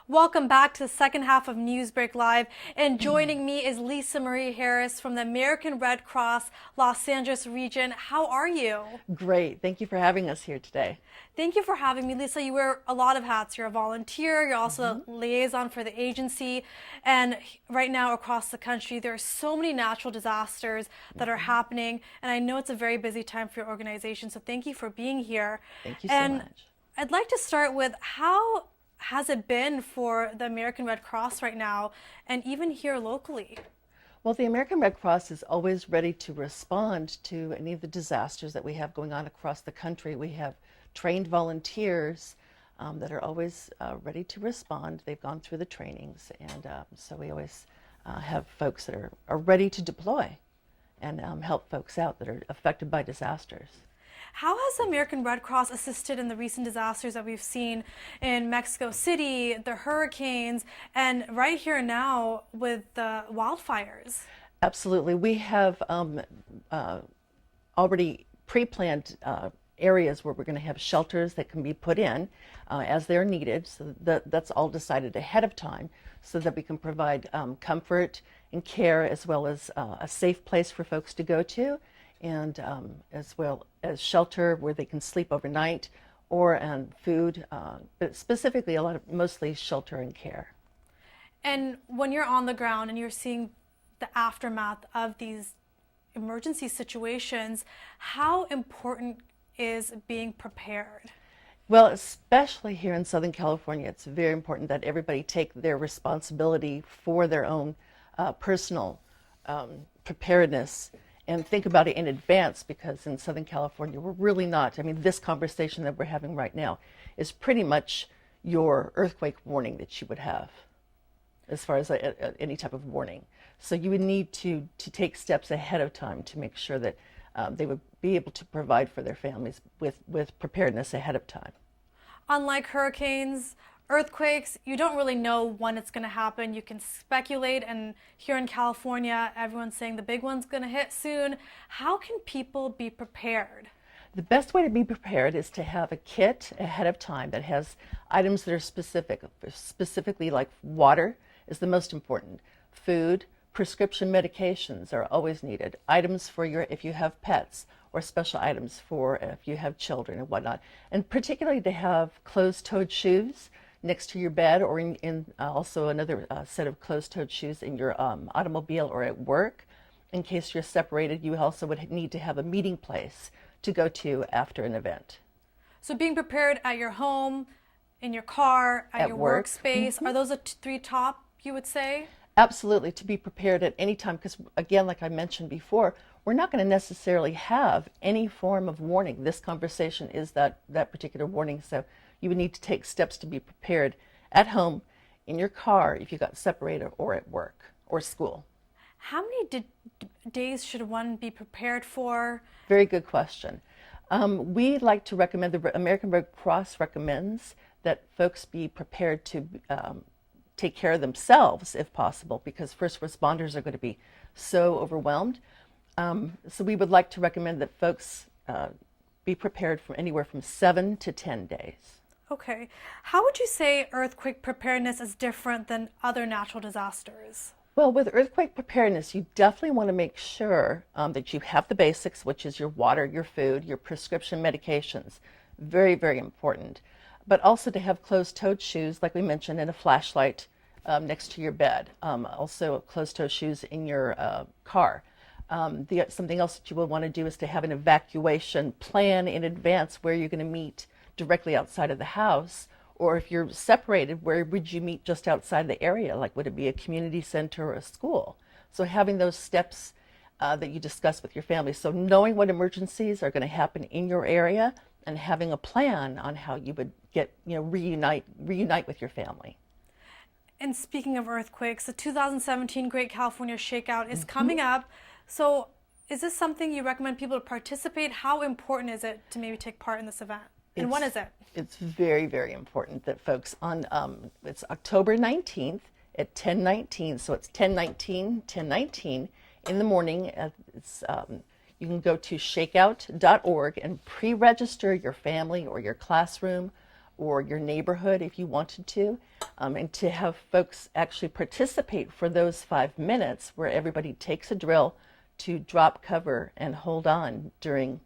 Welcome back to the second half of NEWSBREAK Live, and joining me is Lisa Marie Harris from the American Red Cross Los Angeles region. How are you? Great. Thank you for having us here today. Thank you for having me, Lisa. You wear a lot of hats. You're a volunteer, you're also a liaison for the agency, and right now across the country there are so many natural disasters that are happening, and I know it's a very busy time for your organization, so thank you for being here. Thank you so much. I'd like to start with how has it been for the American Red Cross right now, and even here locally? Well, the American Red Cross is always ready to respond to any of the disasters that we have going on across the country. We have trained volunteers that are always ready to respond. They've gone through the trainings, and so we always have folks that are ready to deploy and help folks out that are affected by disasters. How has the American Red Cross assisted in the recent disasters that we've seen in Mexico City, the hurricanes, and right here now with the wildfires? Absolutely. We have already pre-planned areas where we're going to have shelters that can be put in as they're needed. So that's all decided ahead of time so that we can provide comfort and care, as well as a safe place for folks to go to, and as well as shelter where they can sleep overnight, or food, but specifically mostly shelter and care. And when you're on the ground and you're seeing the aftermath of these emergency situations, how important is being prepared? Well, especially here in Southern California, it's very important that everybody take their responsibility for their own personal preparedness and think about it in advance, because in Southern California, we're really not. I mean, this conversation that we're having right now is pretty much your earthquake warning that you would have as far as any type of warning. So you would need to take steps ahead of time to make sure that they would be able to provide for their families with preparedness ahead of time. Unlike hurricanes, earthquakes, you don't really know when it's going to happen. You can speculate, and here in California, everyone's saying the big one's going to hit soon. How can people be prepared? The best way to be prepared is to have a kit ahead of time that has items that are specifically like water is the most important. Food, prescription medications are always needed. Items for if you have pets, or special items for if you have children and whatnot. And particularly to have closed-toed shoes next to your bed, or in also another set of closed-toed shoes in your automobile or at work. In case you're separated, you also would need to have a meeting place to go to after an event. So being prepared at your home, in your car, at your work. workspace, are those the three top, you would say? Absolutely, to be prepared at any time, because again, like I mentioned before, we're not going to necessarily have any form of warning. This conversation is that particular warning, so you would need to take steps to be prepared at home, in your car, if you got separated, or at work or school. How many days should one be prepared for? Very good question. We like to recommend, the American Red Cross recommends that folks be prepared to take care of themselves if possible, because first responders are going to be so overwhelmed. So we would like to recommend that folks be prepared for anywhere from 7 to 10 days. Okay. How would you say earthquake preparedness is different than other natural disasters? Well, with earthquake preparedness, you definitely want to make sure that you have the basics, which is your water, your food, your prescription medications. Very, very important. But also to have closed-toed shoes, like we mentioned, and a flashlight next to your bed. Also closed-toe shoes in your car. Something else that you will want to do is to have an evacuation plan in advance, where you're going to meet directly outside of the house, or if you're separated, where would you meet just outside the area? Like, would it be a community center or a school? So having those steps that you discuss with your family. So knowing what emergencies are going to happen in your area, and having a plan on how you would reunite with your family. And speaking of earthquakes, the 2017 Great California Shakeout is coming up. So is this something you recommend people to participate? How important is it to maybe take part in this event? And when is it? It's very, very important that folks it's October 19th at 10:19. So it's 10:19 in the morning. You can go to shakeout.org and pre-register your family or your classroom or your neighborhood if you wanted to, and to have folks actually participate for those 5 minutes where everybody takes a drill to drop, cover, and hold on during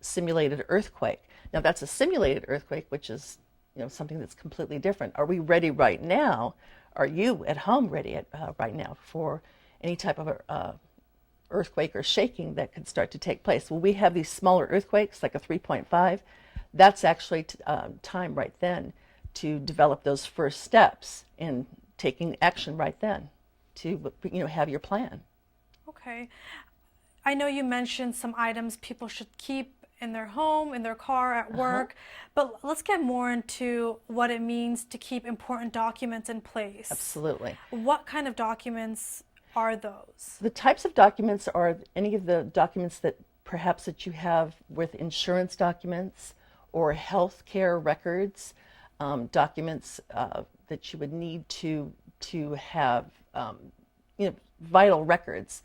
simulated earthquake. Now that's a simulated earthquake, which is something that's completely different. Are we ready right now? Are you at home ready right now for any type of earthquake or shaking that could start to take place? Well, we have these smaller earthquakes, like a 3.5. That's actually time right then to develop those first steps and taking action right then to have your plan. Okay. I know you mentioned some items people should keep in their home, in their car, at work, but let's get more into what it means to keep important documents in place. Absolutely. What kind of documents are those? The types of documents are any of the documents that perhaps that you have with insurance documents or health care records, documents that you would need to have vital records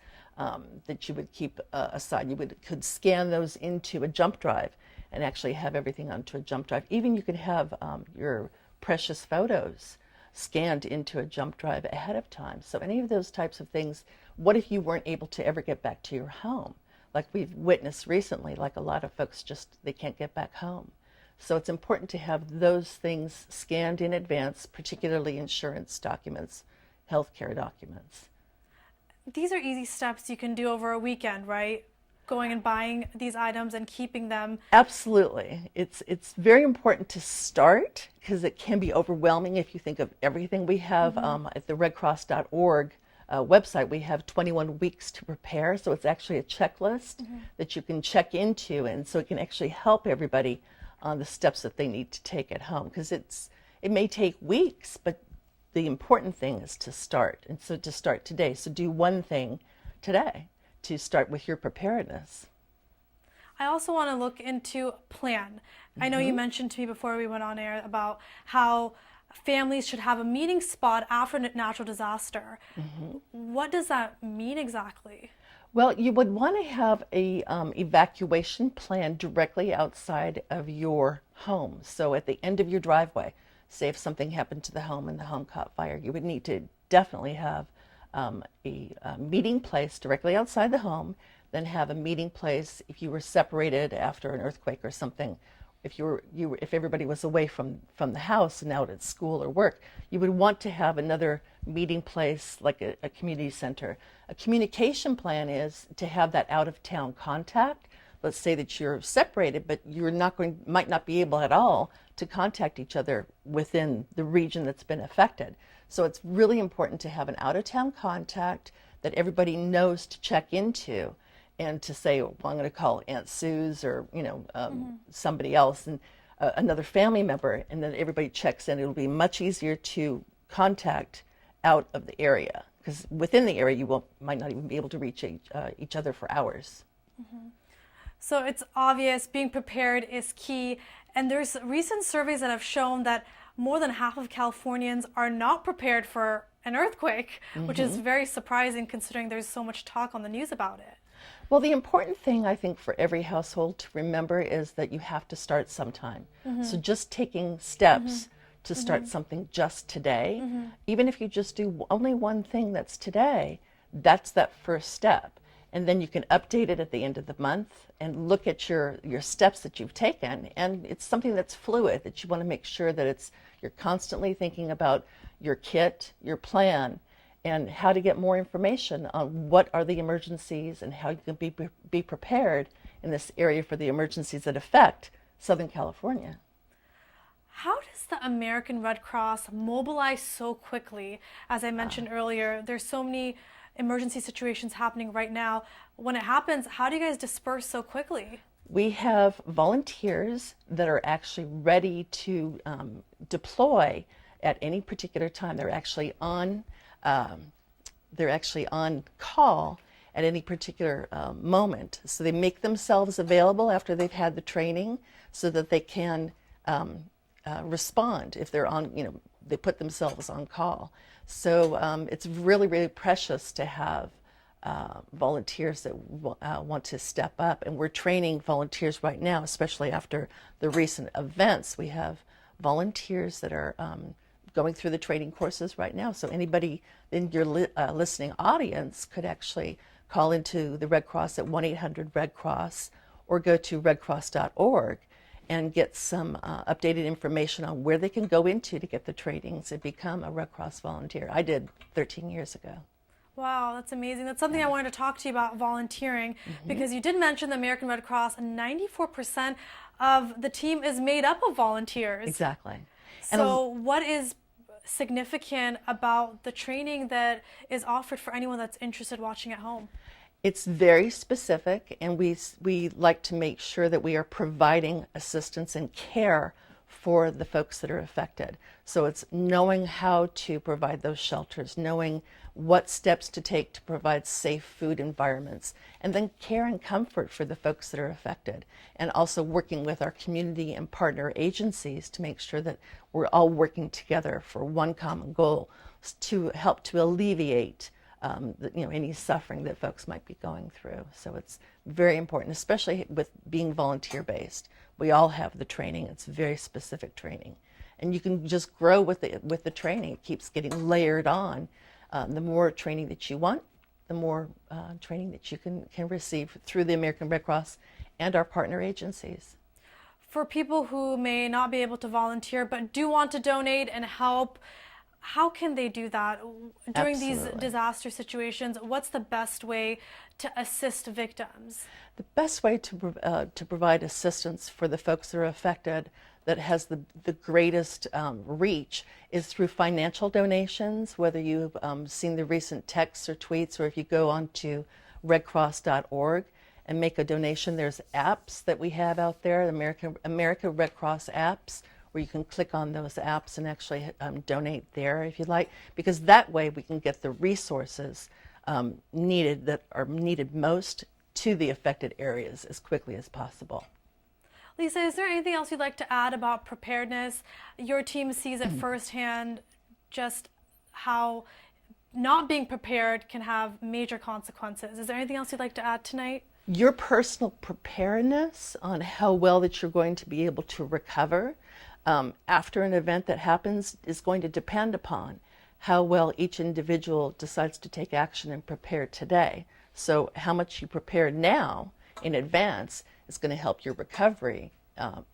that you would keep aside. You could scan those into a jump drive and actually have everything onto a jump drive. Even you could have your precious photos scanned into a jump drive ahead of time. So any of those types of things, what if you weren't able to ever get back to your home? Like we've witnessed recently, like a lot of folks they can't get back home. So it's important to have those things scanned in advance, particularly insurance documents, healthcare documents. These are easy steps you can do over a weekend, right? Going and buying these items and keeping them. Absolutely. It's very important to start because it can be overwhelming if you think of everything. We have at the redcross.org website, we have 21 weeks to prepare. So it's actually a checklist that you can check into, and so it can actually help everybody on the steps that they need to take at home, because it may take weeks, but the important thing is to start. And so to start today. So do one thing today to start with your preparedness. I also want to look into plan. I know you mentioned to me before we went on air about how families should have a meeting spot after a natural disaster. What does that mean exactly? Well, you would want to have a evacuation plan directly outside of your home. So at the end of your driveway, say if something happened to the home and the home caught fire, you would need to definitely have a meeting place directly outside the home, then have a meeting place if you were separated after an earthquake or something. If everybody was away from the house and out at school or work, you would want to have another meeting place like a community center. A communication plan is to have that out-of-town contact. Let's say that you're separated, but might not be able at all to contact each other within the region that's been affected. So it's really important to have an out-of-town contact that everybody knows to check into, and to say, well, I'm going to call Aunt Sue's or somebody else and another family member, and then everybody checks in. It'll be much easier to contact out of the area, because within the area you might not even be able to reach each other for hours. So it's obvious being prepared is key, and there's recent surveys that have shown that more than half of Californians are not prepared for an earthquake, which is very surprising considering there's so much talk on the news about it. Well, the important thing I think for every household to remember is that you have to start sometime. So just taking steps to start something just today, even if you just do only one thing that's today, that's that first step. And then you can update it at the end of the month and look at your steps that you've taken. And it's something that's fluid, that you want to make sure that you're constantly thinking about your kit, your plan, and how to get more information on what are the emergencies and how you can be prepared in this area for the emergencies that affect Southern California. How does the American Red Cross mobilize so quickly? As I mentioned earlier, there's so many emergency situations happening right now. When it happens, how do you guys disperse so quickly? We have volunteers that are actually ready to deploy at any particular time. They're actually on call at any particular moment. So they make themselves available after they've had the training so that they can respond if they're on, they put themselves on call. So it's really, really precious to have volunteers that want to step up. And we're training volunteers right now, especially after the recent events. We have volunteers that are going through the training courses right now. So anybody in your listening audience could actually call into the Red Cross at 1-800-RED-CROSS or go to redcross.org and get some updated information on where they can go into to get the trainings and become a Red Cross volunteer. I did 13 years ago. Wow, that's amazing. That's something I wanted to talk to you about, volunteering, because you did mention the American Red Cross, and 94% of the team is made up of volunteers. Exactly. So what is significant about the training that is offered for anyone that's interested watching at home? It's very specific, and we like to make sure that we are providing assistance and care for the folks that are affected. So it's knowing how to provide those shelters, knowing what steps to take to provide safe food environments, and then care and comfort for the folks that are affected, and also working with our community and partner agencies to make sure that we're all working together for one common goal, to help to alleviate any suffering that folks might be going through. So it's very important, especially with being volunteer-based. We all have the training. It's very specific training, and you can just grow with the training. It keeps getting layered on. The more training that you want, the more training that you can receive through the American Red Cross and our partner agencies. For people who may not be able to volunteer but do want to donate and help, how can they do that during Absolutely. these disaster situations? What's the best way to assist victims? The best way to provide assistance for the folks that are affected, that has the greatest reach, is through financial donations, whether you've seen the recent texts or tweets, or if you go on to redcross.org and make a donation. There's apps that we have out there, America Red Cross apps, where you can click on those apps and actually donate there if you'd like, because that way we can get the resources needed that are needed most to the affected areas as quickly as possible. Lisa, is there anything else you'd like to add about preparedness? Your team sees it firsthand, just how not being prepared can have major consequences. Is there anything else you'd like to add tonight? Your personal preparedness on how well that you're going to be able to recover after an event that happens is going to depend upon how well each individual decides to take action and prepare today. So how much you prepare now in advance is going to help your recovery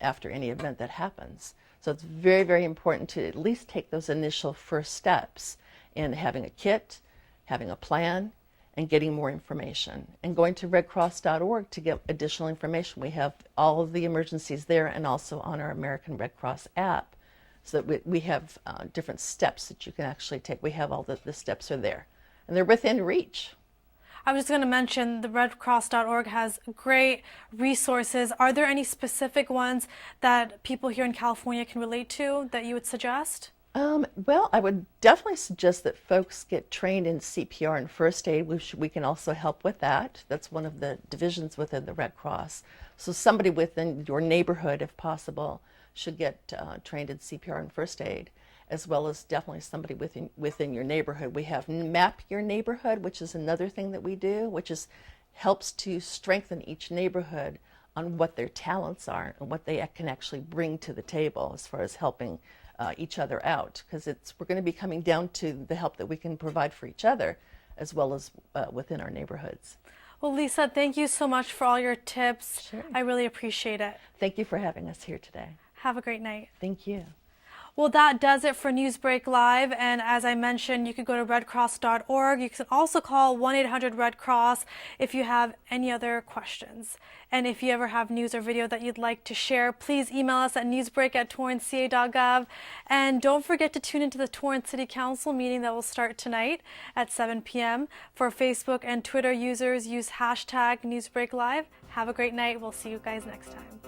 after any event that happens. So it's very, very important to at least take those initial first steps in having a kit, having a plan, and getting more information. And going to redcross.org to get additional information. We have all of the emergencies there, and also on our American Red Cross app, so that we have different steps that you can actually take. We have all the steps are there, and they're within reach. I was just going to mention the redcross.org has great resources. Are there any specific ones that people here in California can relate to that you would suggest? Well, I would definitely suggest that folks get trained in CPR and first aid. We can also help with that. That's one of the divisions within the Red Cross. So somebody within your neighborhood, if possible, should get trained in CPR and first aid, as well as definitely somebody within your neighborhood. We have Map Your Neighborhood, which is another thing that we do, which helps to strengthen each neighborhood on what their talents are and what they can actually bring to the table as far as helping each other out, because we're going to be coming down to the help that we can provide for each other as well as within our neighborhoods. Well, Lisa, thank you so much for all your tips. Sure. I really appreciate it. Thank you for having us here today. Have a great night. Thank you. Well, that does it for NEWSBREAK Live, and as I mentioned, you could go to redcross.org. You can also call 1-800-RED-CROSS if you have any other questions. And if you ever have news or video that you'd like to share, please email us at newsbreak@torranceca.gov. And don't forget to tune into the Torrance City Council meeting that will start tonight at 7 p.m. For Facebook and Twitter users, use hashtag NEWSBREAKLive. Have a great night. We'll see you guys next time.